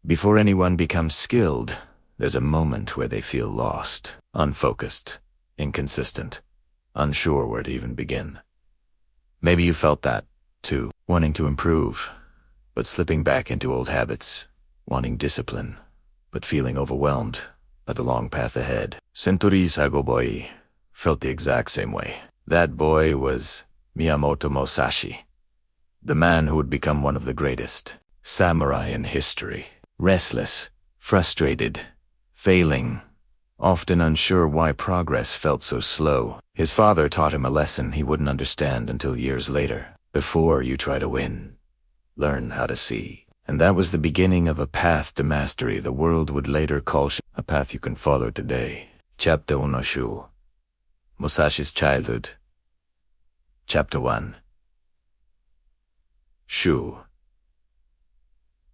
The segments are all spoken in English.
Before anyone becomes skilled, there's a moment where they feel lost, unfocused, inconsistent, unsure where to even begin. Maybe you felt that, too, wanting to improve, but slipping back into old habits, wanting discipline, but feeling overwhelmed by the long path ahead. Sentori Sagoboi felt the exact same way. That boy was Miyamoto Musashi, the man who would become one of the greatest samurai in history. Restless, frustrated, failing, often unsure why progress felt so slow. His father taught him a lesson he wouldn't understand until years later. Before you try to win, learn how to see. And that was the beginning of a path to mastery the world would later call a path you can follow today. Chapter 1 Shu. Musashi's childhood. Chapter 1. Shu.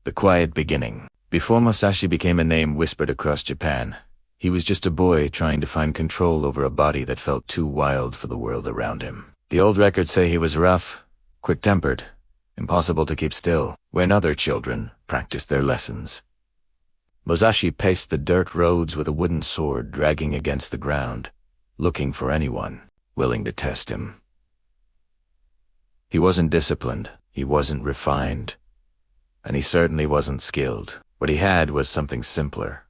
The quiet beginning. Before Musashi became a name whispered across Japan, he was just a boy trying to find control over a body that felt too wild for the world around him. The old records say he was rough, quick-tempered, impossible to keep still, when other children practiced their lessons. Musashi paced the dirt roads with a wooden sword dragging against the ground, looking for anyone willing to test him. He wasn't disciplined, he wasn't refined, and he certainly wasn't skilled. What he had was something simpler,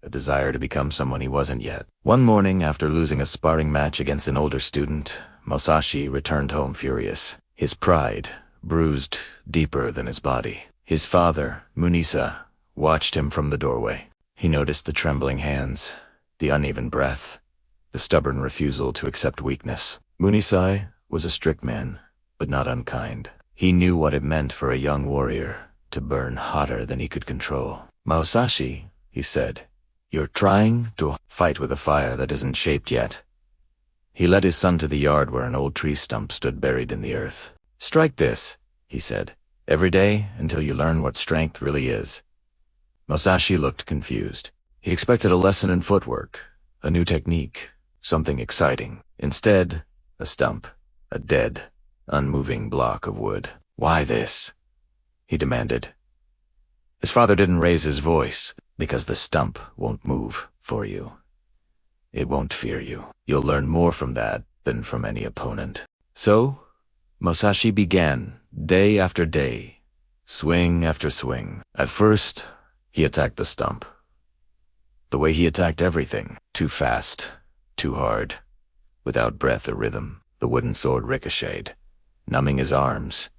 a desire to become someone he wasn't yet. One morning, after losing a sparring match against an older student, Musashi returned home furious, his pride bruised deeper than his body. His father, Munisa, watched him from the doorway. He noticed the trembling hands, the uneven breath, the stubborn refusal to accept weakness. Munisa was a strict man, but not unkind. He knew what it meant for a young warrior to burn hotter than he could control. "Musashi," he said, "you're trying to fight with a fire that isn't shaped yet." He led his son to the yard where an old tree stump stood buried in the earth. "Strike this," he said, "every day until you learn what strength really is." Musashi looked confused. He expected a lesson in footwork, a new technique, something exciting. Instead, a stump, a dead, unmoving block of wood. "Why this?" he demanded. His father didn't raise his voice. "Because the stump won't move for you. It won't fear you. You'll learn more from that than from any opponent." So, Musashi began, day after day, swing after swing. At first, he attacked the stump. The way he attacked everything, too fast, too hard, without breath or rhythm. The wooden sword ricocheted, numbing his arms.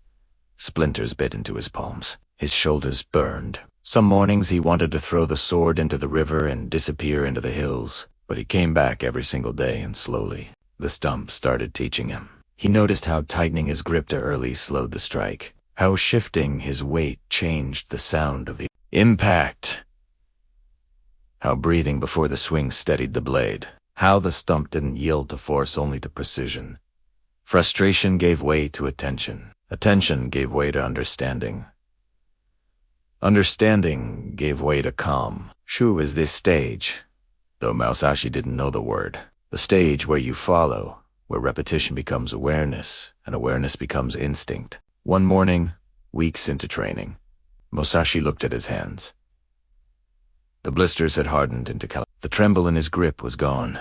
Splinters bit into his palms. His shoulders burned. Some mornings he wanted to throw the sword into the river and disappear into the hills, but he came back every single day, and slowly, the stump started teaching him. He noticed how tightening his grip too early slowed the strike, how shifting his weight changed the sound of the impact, how breathing before the swing steadied the blade, how the stump didn't yield to force, only to precision. Frustration gave way to attention. Attention gave way to understanding. Understanding gave way to calm. Shu is this stage, though Musashi didn't know the word. The stage where you follow, where repetition becomes awareness, and awareness becomes instinct. One morning, weeks into training, Musashi looked at his hands. The blisters had hardened into the tremble in his grip was gone.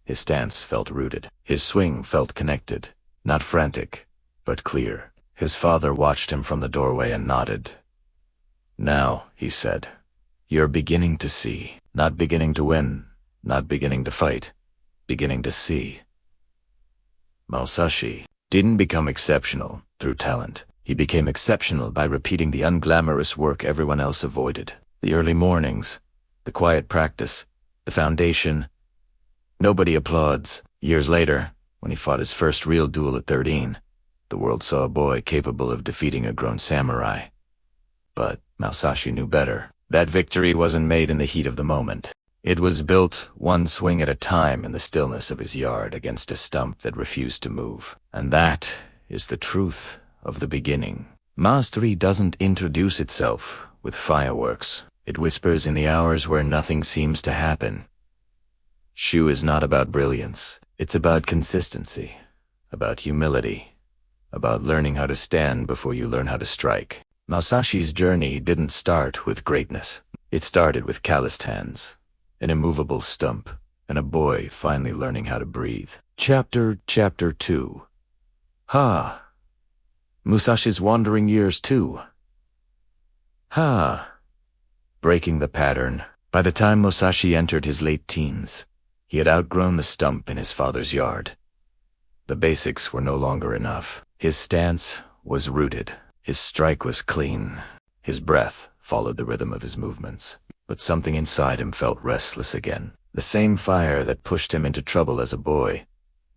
His stance felt rooted. His swing felt connected, not frantic, but clear. His father watched him from the doorway and nodded. "Now," he said, "you're beginning to see. Not beginning to win, not beginning to fight, beginning to see." Musashi didn't become exceptional through talent. He became exceptional by repeating the unglamorous work everyone else avoided. The early mornings, the quiet practice, the foundation. Nobody applauds. Years later, when he fought his first real duel at 13, the world saw a boy capable of defeating a grown samurai. But Musashi knew better. That victory wasn't made in the heat of the moment. It was built one swing at a time in the stillness of his yard against a stump that refused to move. And that is the truth of the beginning. Mastery doesn't introduce itself with fireworks. It whispers in the hours where nothing seems to happen. Shu is not about brilliance. It's about consistency, about humility, about learning how to stand before you learn how to strike. Masashi's journey didn't start with greatness. It started with calloused hands, an immovable stump, and a boy finally learning how to breathe. Chapter 2. Musashi's wandering years too. Breaking the pattern. By the time Musashi entered his late teens, he had outgrown the stump in his father's yard. The basics were no longer enough. His stance was rooted. His strike was clean. His breath followed the rhythm of his movements. But something inside him felt restless again. The same fire that pushed him into trouble as a boy,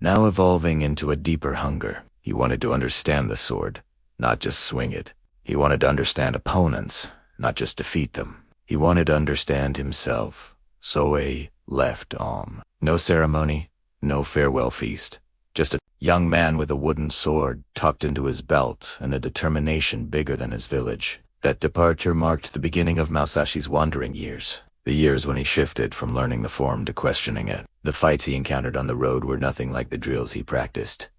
now evolving into a deeper hunger. He wanted to understand the sword, not just swing it. He wanted to understand opponents, not just defeat them. He wanted to understand himself. So a left arm. No ceremony, no farewell feast. Just a young man with a wooden sword tucked into his belt and a determination bigger than his village. That departure marked the beginning of Musashi's wandering years. The years when he shifted from learning the form to questioning it. The fights he encountered on the road were nothing like the drills he practiced.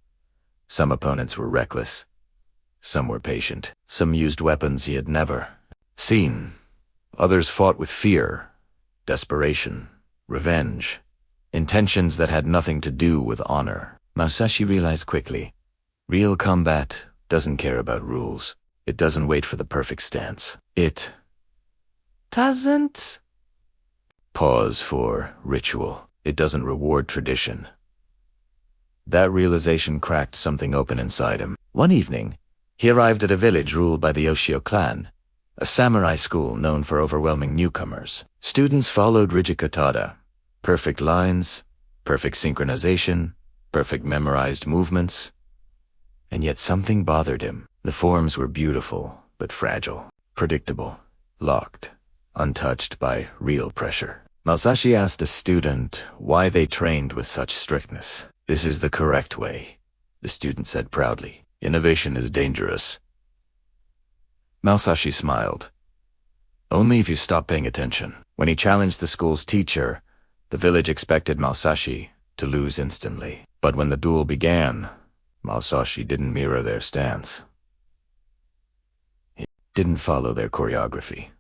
Some opponents were reckless. Some were patient. Some used weapons he had never seen. Others fought with fear, desperation, revenge, intentions that had nothing to do with honor. Musashi realized quickly, real combat doesn't care about rules. It doesn't wait for the perfect stance. It doesn't pause for ritual. It doesn't reward tradition. That realization cracked something open inside him. One evening, he arrived at a village ruled by the Oshio clan, a samurai school known for overwhelming newcomers. Students followed rigid katada, perfect lines, perfect synchronization, perfect memorized movements. And yet something bothered him. The forms were beautiful, but fragile, predictable, locked, untouched by real pressure. Musashi asked a student why they trained with such strictness. "This is the correct way," the student said proudly. "Innovation is dangerous." Musashi smiled. "Only if you stop paying attention." When he challenged the school's teacher, the village expected Musashi to lose instantly. But when the duel began, Musashi didn't mirror their stance. He didn't follow their choreography.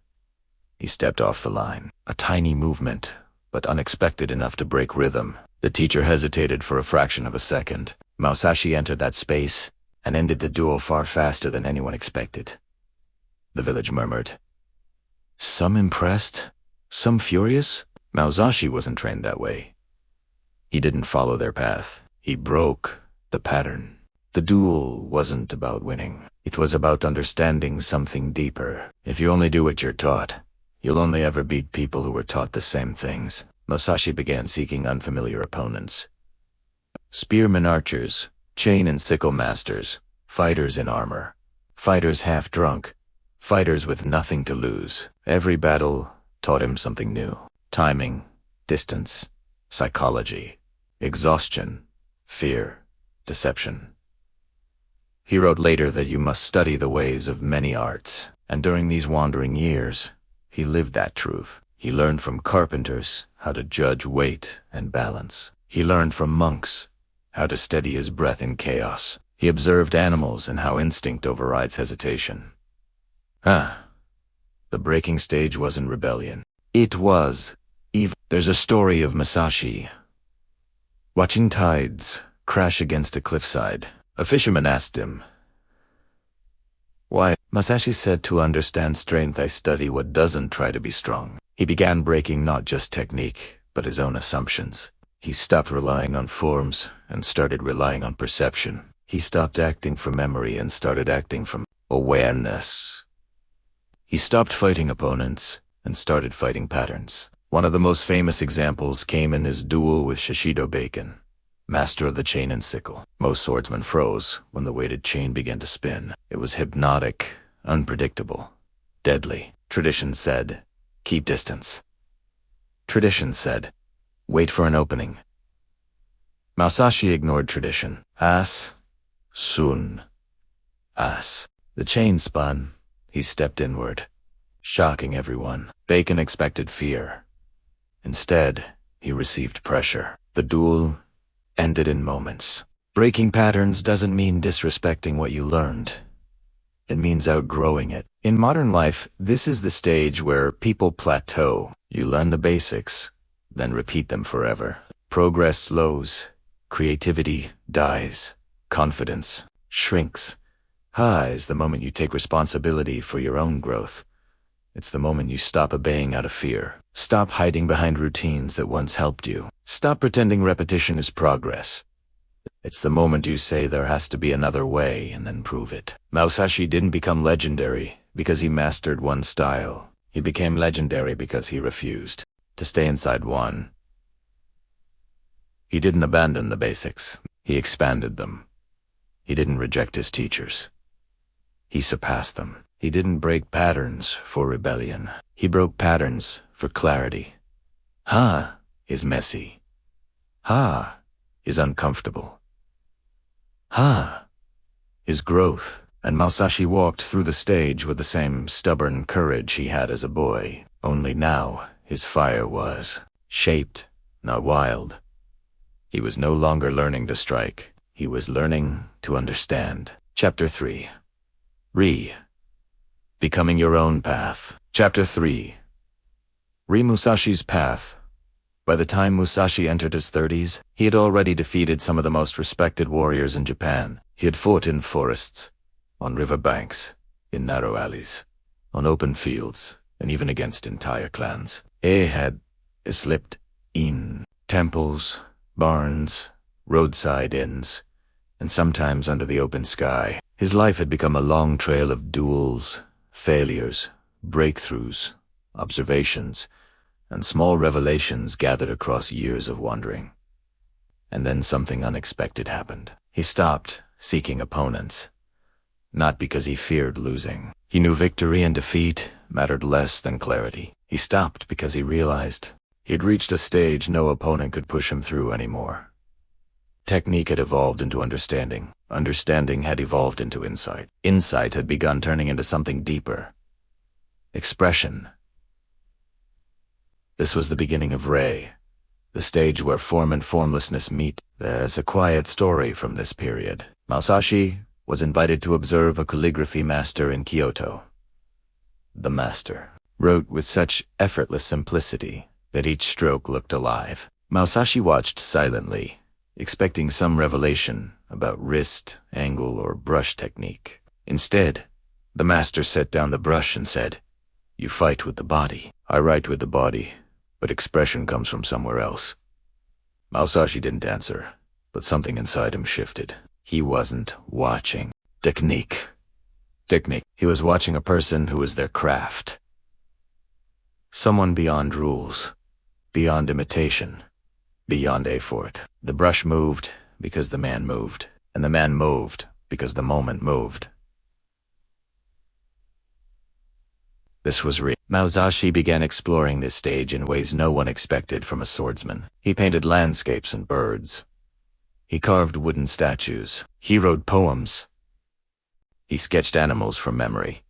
He stepped off the line. A tiny movement, but unexpected enough to break rhythm. The teacher hesitated for a fraction of a second. Musashi entered that space and ended the duel far faster than anyone expected. The village murmured. Some impressed, some furious. Musashi wasn't trained that way. He didn't follow their path. He broke the pattern. The duel wasn't about winning. It was about understanding something deeper. If you only do what you're taught, you'll only ever beat people who were taught the same things. Musashi began seeking unfamiliar opponents. Spearmen archers, chain and sickle masters, fighters in armor, fighters half drunk, fighters with nothing to lose. Every battle taught him something new. Timing, distance, psychology, exhaustion, fear, deception. He wrote later that you must study the ways of many arts, and during these wandering years, he lived that truth. He learned from carpenters how to judge weight and balance. He learned from monks how to steady his breath in chaos. He observed animals and how instinct overrides hesitation. The breaking stage wasn't rebellion. It was evil. There's a story of Musashi watching tides crash against a cliffside. A fisherman asked him, "Why?" Musashi said, "To understand strength, I study what doesn't try to be strong." He began breaking not just technique, but his own assumptions. He stopped relying on forms and started relying on perception. He stopped acting from memory and started acting from awareness. He stopped fighting opponents and started fighting patterns. One of the most famous examples came in his duel with Shishido Bacon, master of the chain and sickle. Most swordsmen froze when the weighted chain began to spin. It was hypnotic, unpredictable, deadly. Tradition said, keep distance. Tradition said, wait for an opening. Musashi ignored tradition. Sun. The chain spun. He stepped inward, shocking everyone. Bacon expected fear. Instead, he received pressure. The duel ended in moments. Breaking patterns doesn't mean disrespecting what you learned. It means outgrowing it. In modern life, this is the stage where people plateau. You learn the basics, then repeat them forever. Progress slows, creativity dies, confidence shrinks. Is the moment you take responsibility for your own growth. It's the moment you stop obeying out of fear. Stop hiding behind routines that once helped you. Stop pretending repetition is progress. It's the moment you say there has to be another way and then prove it. Musashi didn't become legendary because he mastered one style. He became legendary because he refused to stay inside one. He didn't abandon the basics. He expanded them. He didn't reject his teachers. He surpassed them. He didn't break patterns for rebellion. He broke patterns for clarity. Is messy. Is uncomfortable. Is growth. And Musashi walked through the stage with the same stubborn courage he had as a boy. Only now, his fire was shaped, not wild. He was no longer learning to strike. He was learning to understand. Chapter 3. Becoming your own path. Chapter 3. Musashi's path. By the time Musashi entered his 30s, he had already defeated some of the most respected warriors in Japan. He had fought in forests, on river banks, in narrow alleys, on open fields, and even against entire clans. He had slept in temples, barns, roadside inns, and sometimes under the open sky. His life had become a long trail of duels, failures, breakthroughs, observations, and small revelations gathered across years of wandering. And then something unexpected happened. He stopped seeking opponents, not because he feared losing. He knew victory and defeat mattered less than clarity. He stopped because he realized he'd reached a stage no opponent could push him through anymore. Technique had evolved into understanding. Understanding had evolved into insight. Insight had begun turning into something deeper. Expression. This was the beginning of Rei, the stage where form and formlessness meet. There's a quiet story from this period. Musashi was invited to observe a calligraphy master in Kyoto. The master wrote with such effortless simplicity that each stroke looked alive. Musashi watched silently, expecting some revelation about wrist, angle, or brush technique. Instead, the master set down the brush and said, "You fight with the body. I write with the body, but expression comes from somewhere else." Musashi didn't answer, but something inside him shifted. He wasn't watching technique. He was watching a person who was their craft. Someone beyond rules, beyond imitation, beyond effort. The brush moved because the man moved, and the man moved because the moment moved. This was real. Musashi began exploring this stage in ways no one expected from a swordsman. He painted landscapes and birds. He carved wooden statues. He wrote poems. He sketched animals from memory.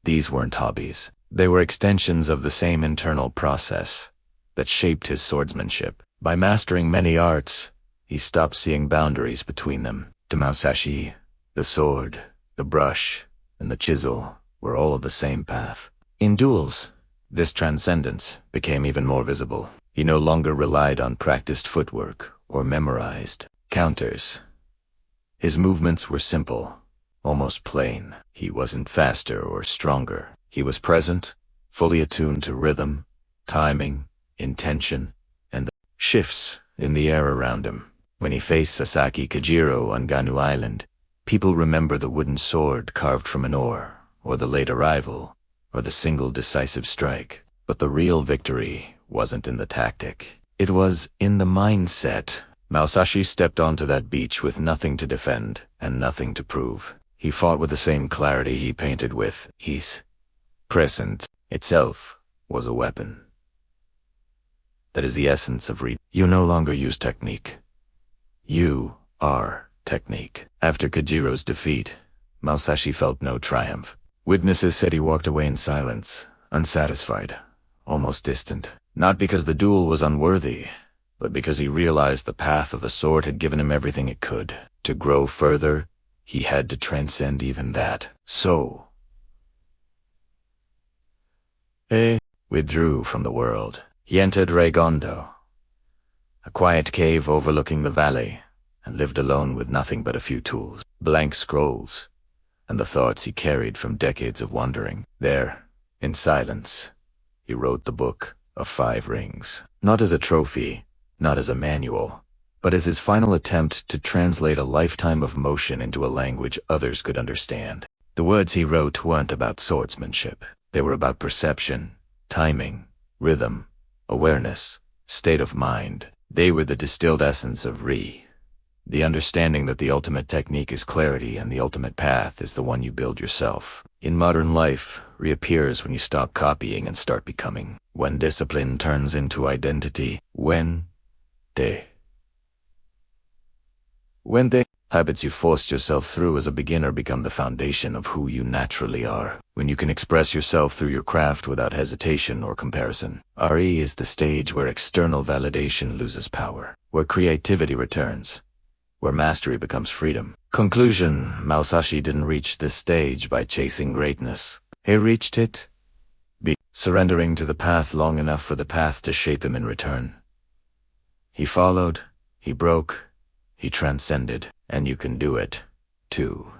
These weren't hobbies. They were extensions of the same internal process that shaped his swordsmanship. By mastering many arts, he stopped seeing boundaries between them. To Musashi, the sword, the brush, and the chisel were all of the same path. In duels, this transcendence became even more visible. He no longer relied on practiced footwork or memorized counters. His movements were simple, almost plain. He wasn't faster or stronger. He was present, fully attuned to rhythm, timing, intention, and the shifts in the air around him. When he faced Sasaki Kajiro on Ganu Island, people remember the wooden sword carved from an oar, or the late arrival, or the single decisive strike. But the real victory wasn't in the tactic. It was in the mindset. Musashi stepped onto that beach with nothing to defend and nothing to prove. He fought with the same clarity he painted with. His presence itself was a weapon. That is the essence of You no longer use technique. You are technique. After Kajiro's defeat, Musashi felt no triumph. Witnesses said he walked away in silence, unsatisfied, almost distant. Not because the duel was unworthy, but because he realized the path of the sword had given him everything it could. To grow further, He had to transcend even that. So, he withdrew from the world. He entered Regondo, a quiet cave overlooking the valley, and lived alone with nothing but a few tools, blank scrolls, and the thoughts he carried from decades of wandering. There, in silence, he wrote the Book of 5 Rings, not as a trophy, not as a manual, but as his final attempt to translate a lifetime of motion into a language others could understand. The words he wrote weren't about swordsmanship. They were about perception, timing, rhythm, awareness, state of mind. They were the distilled essence of Re, the understanding that the ultimate technique is clarity and the ultimate path is the one you build yourself. In modern life, reappears when you stop copying and start becoming. When discipline turns into identity. When the habits you forced yourself through as a beginner become the foundation of who you naturally are. When you can express yourself through your craft without hesitation or comparison. RE is the stage where external validation loses power, where creativity returns, where mastery becomes freedom. Conclusion: Musashi didn't reach this stage by chasing greatness. He reached it by surrendering to the path long enough for the path to shape him in return. He followed, he broke, he transcended, and you can do it, too.